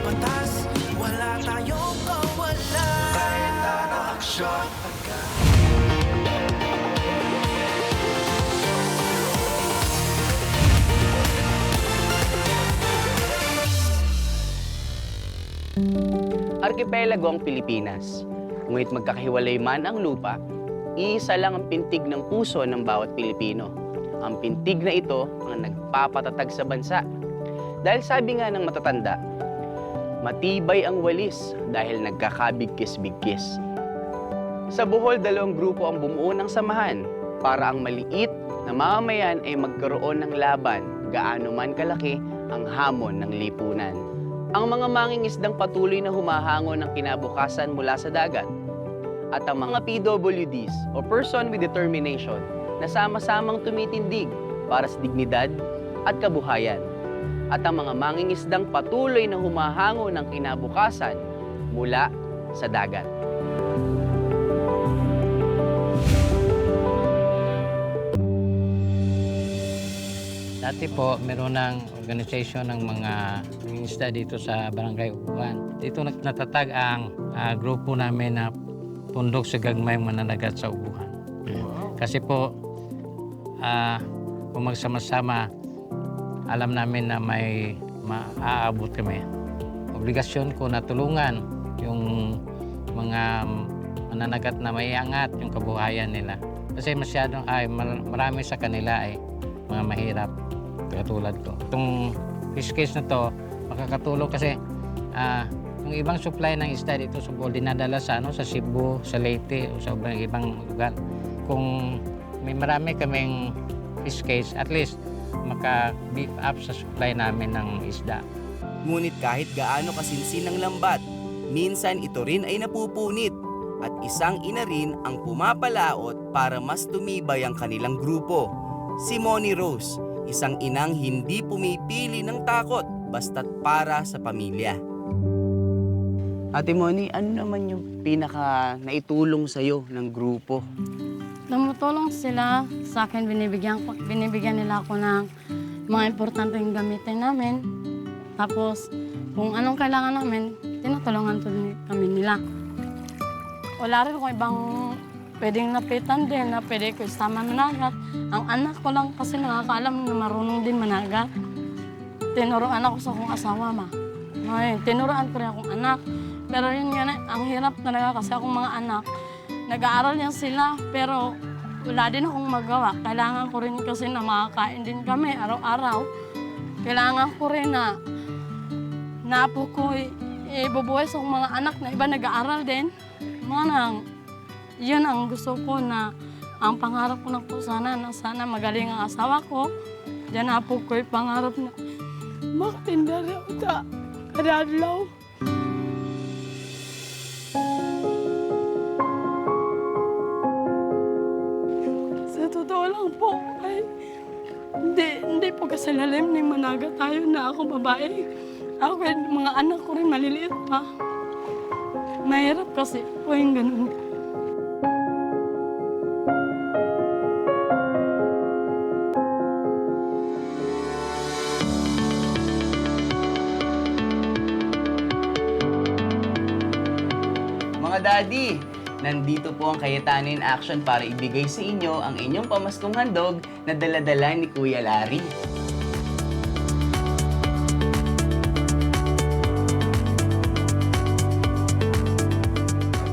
batas, wala tayong kawalan. Kahit na aksyon. Arkipelago ang Pilipinas. Ngunit magkakahiwalay man ang lupa, iisa lang ang pintig ng puso ng bawat Pilipino. Ang pintig na ito ang nagpapatatag sa bansa. Dahil sabi nga ng matatanda, matibay ang walis dahil nagkakabigkis-bigkis. Sa Bohol, 2 grupo ang bumuo ng samahan para ang maliit na mamamayan ay magkaroon ng laban gaano man kalaki ang hamon ng lipunan. Ang mga mangingisdang patuloy na humahango ng kinabukasan mula sa dagat at ang mga PWDs o Person with Determination na sama-samang tumitindig para sa dignidad at kabuhayan at ang mga mangingisdang patuloy na humahango ng kinabukasan mula sa dagat. Dati po, meron ng organisasyon ng mga mangingisda dito sa Barangay Ubuhan. Dito natatag ang grupo namin na Pundok sa Gagmayng Mananagat sa Ubuhan. Kasi po, kung magsama-sama, alam namin na may maaabot kami. Obligasyon ko na tulungan yung mga mananagat na may angat yung kabuhayan nila. Kasi marami sa kanila ay mga mahirap. Katulad ko. Itong fish case na to, makakatulong kasi yung ibang supply ng isda dito sa Bohol, dinadala sa Cebu, sa Leyte, o sa ibang lugar. Kung may marami kaming fish case, at least maka-beef up sa supply namin ng isda. Ngunit kahit gaano kasinsin ng lambat, minsan ito rin ay napupunit at isang ina rin ang pumapalaot para mas tumibay ang kanilang grupo. Si Moni Rose, isang inang hindi pumipili ng takot basta't para sa pamilya. Ate Moni, ano naman yung pinaka naitulong sa'yo ng grupo? Tumutulong sila sa akin, binibigyan nila ako ng mga importanteng gamitin namin. Tapos, kung anong kailangan namin, tinutulungan kami nila. Wala rin kung ibang pwedeng napitan din na pwede ko isama managat. Ang anak ko lang kasi nakakaalam na marunong din managat. Tinuruan ako sa akong asawa, ma. Ay, tinuruan ko rin akong anak. Pero yun nga, ang hirap talaga kasi akong mga anak. Nag-aaral yan sila, pero wala din akong magawa. Kailangan ko rin kasi na makakain din kami araw-araw. Kailangan ko rin na napo ko ibubuhay sa akong mga anak na iba nag-aaral din. Manang, yun ang gusto ko na ang pangarap ko na po sana na sana magaling ang asawa ko. Diyan na po ko pangarap na makatinda na ako sa kadadlaw. Sa totoo lang po, ay hindi po kasalalim ni managa tayo na ako babae. Ako mga anak ko rin maliliit pa. Mahirap kasi po yung ganun. Mga daddy, nandito po ang Cayetano in Action para ibigay sa inyo ang inyong pamaskong handog na dala-dala ni Kuya Larry.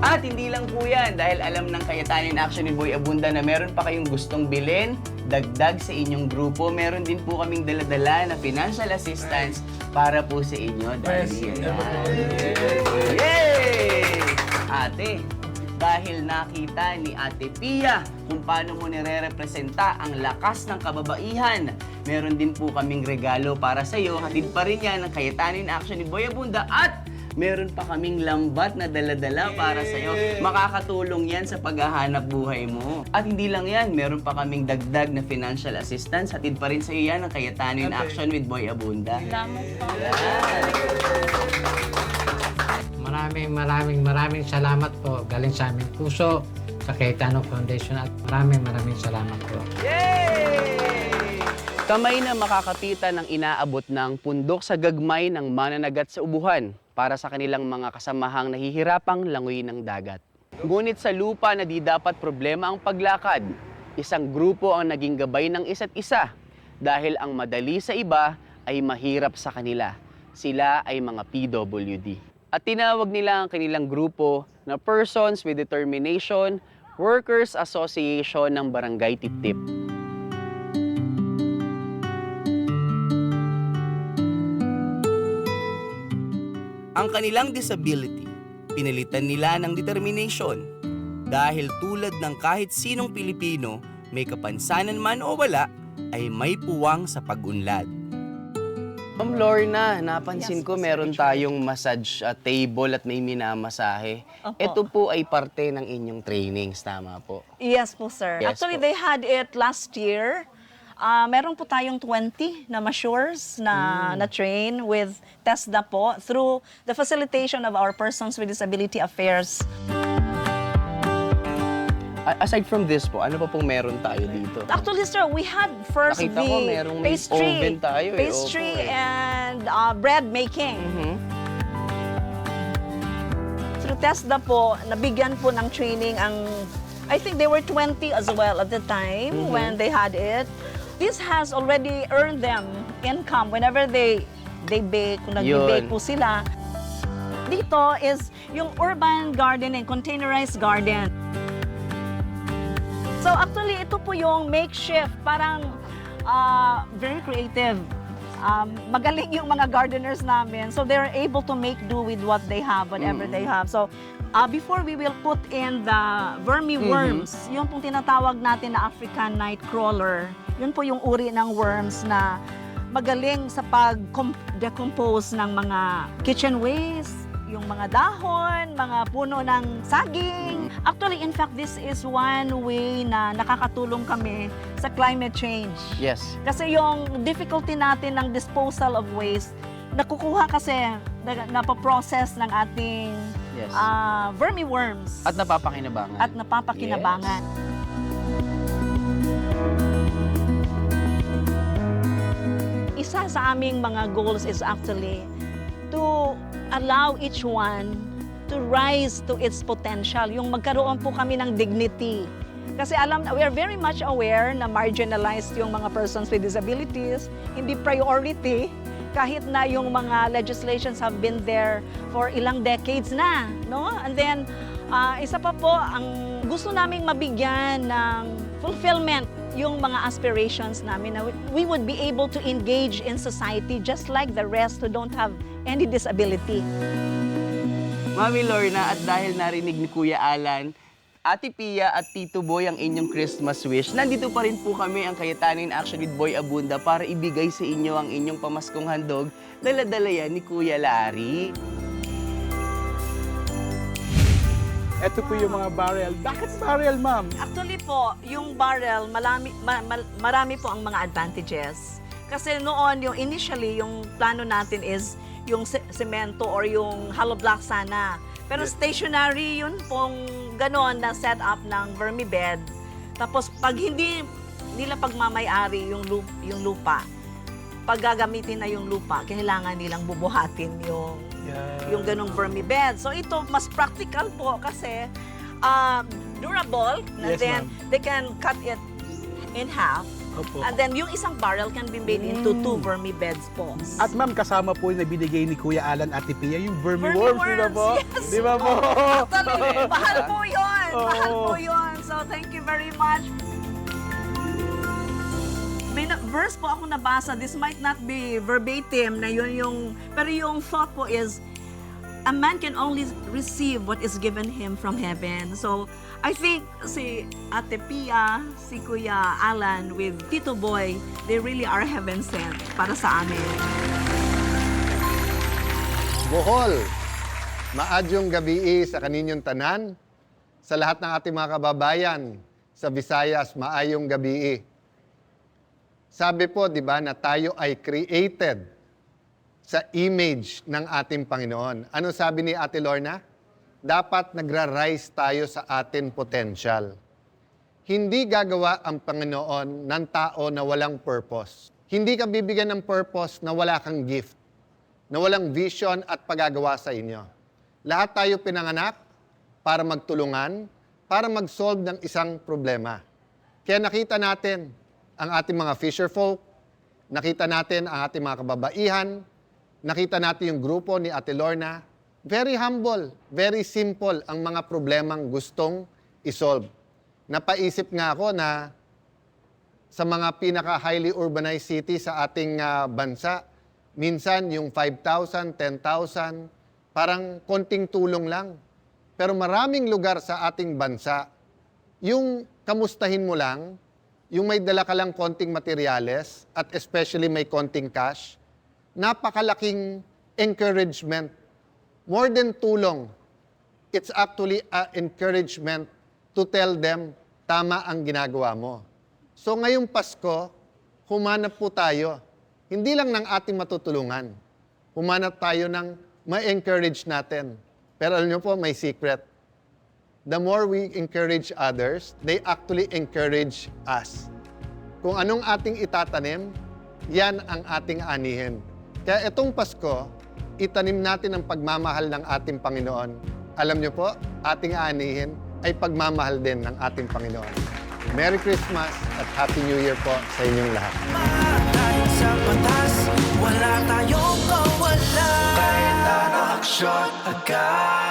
At hindi lang po yan, dahil alam ng Cayetano in Action ni Boy Abunda na meron pa kayong gustong bilhin, dagdag sa inyong grupo, meron din po kaming dala-dala na financial assistance para po sa inyo, daddy. Yay! Ate, dahil nakita ni Ate Pia kung paano mo nire-representa ang lakas ng kababaihan, meron din po kaming regalo para sa iyo. Hatid pa rin yan ng Cayetano in Action ni Boy Abunda at meron pa kaming lambat na dala-dala para sa iyo. Makakatulong yan sa paghahanap buhay mo. At hindi lang yan, meron pa kaming dagdag na financial assistance. Hatid pa rin sa iyo yan ng Cayetano in Action with Boy Abunda. Salamat po. Maraming salamat po galing sa aming puso sa Cayetano Foundation at maraming salamat po. Yay! Kamay na makakapitan ng inaabot ng pundok sa gagmay ng mananagat sa ubuhan. para sa kanilang mga kasamahang nahihirapang langoy ng dagat. Ngunit sa lupa na di dapat problema ang paglakad, isang grupo ang naging gabay ng isa't isa dahil ang madali sa iba ay mahirap sa kanila. Sila ay mga PWD. At tinawag nila ang kanilang grupo na Persons with Determination Workers Association ng Barangay Tiptip. Ang kanilang disability, pinalitan nila ng determination. Dahil tulad ng kahit sinong Pilipino, may kapansanan man o wala, ay may puwang sa pag-unlad. Ma'am Lorna, napansin Yes, ko Sir meron Richard. tayong massage table at may minamasahe. Opo. Ito po ay parte ng inyong trainings, tama po? Yes po, sir. Yes Actually, po. they had it last year. Meron po tayong 20 na masseurs na train with TESDA po through the facilitation of our Persons with Disability Affairs. Aside from this po, ano pa pong meron tayo dito? Actually, sir, we had first Nakita ko merong may oven tayo eh. pastry Opo eh. and bread making. Mhm. Through TESDA po, nabigyan po ng training ang, I think they were 20 as well at the time when they had it. This has already earned them income whenever they bake, kung nag-bake Yun. po sila. Dito is yung urban gardening, containerized garden. So actually, ito po yung makeshift, parang very creative. Magaling yung mga gardeners namin. So they're able to make do with what they have, whatever they have. So before we will put in the vermiworms, yung pong tinatawag natin na African nightcrawler, yun po yung uri ng worms na magaling sa pag-decompose ng mga kitchen waste, yung mga dahon, mga puno ng saging. Actually, in fact, this is one way na nakakatulong kami sa climate change. Yes. Kasi yung difficulty natin ng disposal of waste, nakukuha kasi, napaprocess ng ating Yes. vermiworms At napapakinabangan. at napapakinabangan. Isa sa aming mga goals is actually to allow each one to rise to its potential. Yung magkaroon po kami ng dignity. Kasi we are very much aware na marginalized yung mga persons with disabilities, hindi priority kahit na yung mga legislations have been there for ilang decades na, no? And then isa pa po, ang gusto naming mabigyan ng fulfillment yung mga aspirations namin na we would be able to engage in society just like the rest who don't have any disability. Mami Lorna, at dahil narinig ni Kuya Alan, Ate Pia at Tito Boy ang inyong Christmas wish, nandito pa rin po kami ang Kayetanin Action with Boy Abunda para ibigay sa inyo ang inyong pamaskong handog, dala-dala yan ni Kuya Larry. Ito po yung mga barrel. Bakit barrel, ma'am? Actually po, yung barrel, marami po ang mga advantages. Kasi noon, initially, yung plano natin is yung semento or yung hollow block sana. Pero stationary yun pong ganon na setup ng vermibed. Tapos pag hindi nila pagmamayari yung lupa, pag gagamitin na yung lupa, kailangan nilang bubuhatin yung ganong vermibed. So ito, mas practical po kasi durable. And Yes, then ma'am. they can cut it in half. Opo. And then yung isang barrel can be made into 2 vermibeds po. At ma'am, kasama po yung nabinigay ni Kuya Alan at Pia, yung vermiworms, di ba po? Yes. Di ba po? Actually, mahal po yun. Mahal Oo. po yun. So, thank you very much. May verse po ako nabasa. This might not be verbatim na yun yung... Pero yung thought po is, a man can only receive what is given him from heaven. So, I think si Ate Pia, si Kuya Alan with Tito Boy, they really are heaven sent para sa amin. Bohol, maadyong gabi sa kaninyong tanan, sa lahat ng ating mga kababayan, sa Visayas, maayong gabi. Sabi po, di ba, na tayo ay created sa image ng ating Panginoon. Ano sabi ni Ate Lorna? Dapat nagra-rise tayo sa ating potential. Hindi gagawa ang Panginoon ng tao na walang purpose. Hindi ka bibigyan ng purpose na wala kang gift. na walang vision at pagagawa sa inyo. Lahat tayo pinanganak para magtulungan, para mag-solve ng isang problema. Kaya nakita natin ang ating mga fisherfolk, nakita natin ang ating mga kababaihan, nakita natin yung grupo ni Ate Lorna. Very humble, very simple ang mga problemang gustong isolve. Napaisip nga ako na sa mga pinaka-highly urbanized city sa ating bansa, minsan yung 5,000, 10,000, parang konting tulong lang. Pero maraming lugar sa ating bansa, yung kamustahin mo lang, yung may dala ka lang konting materyales at especially may konting cash, napakalaking encouragement. More than tulong, it's actually an encouragement to tell them tama ang ginagawa mo. So ngayong Pasko, humanap po tayo. Hindi lang ng ating matutulungan. Humanap tayo ng ma-encourage natin. Pero alam niyo po, may secret. The more we encourage others, they actually encourage us. Kung anong ating itatanim, yan ang ating anihin. Kaya itong Pasko, itanim natin ang pagmamahal ng ating Panginoon. Alam niyo po, ating anihin ay pagmamahal din ng ating Panginoon. Merry Christmas at Happy New Year po sa inyong lahat. Dahil sa batas, wala tayong kawala. Kahit ano, aksyon agad.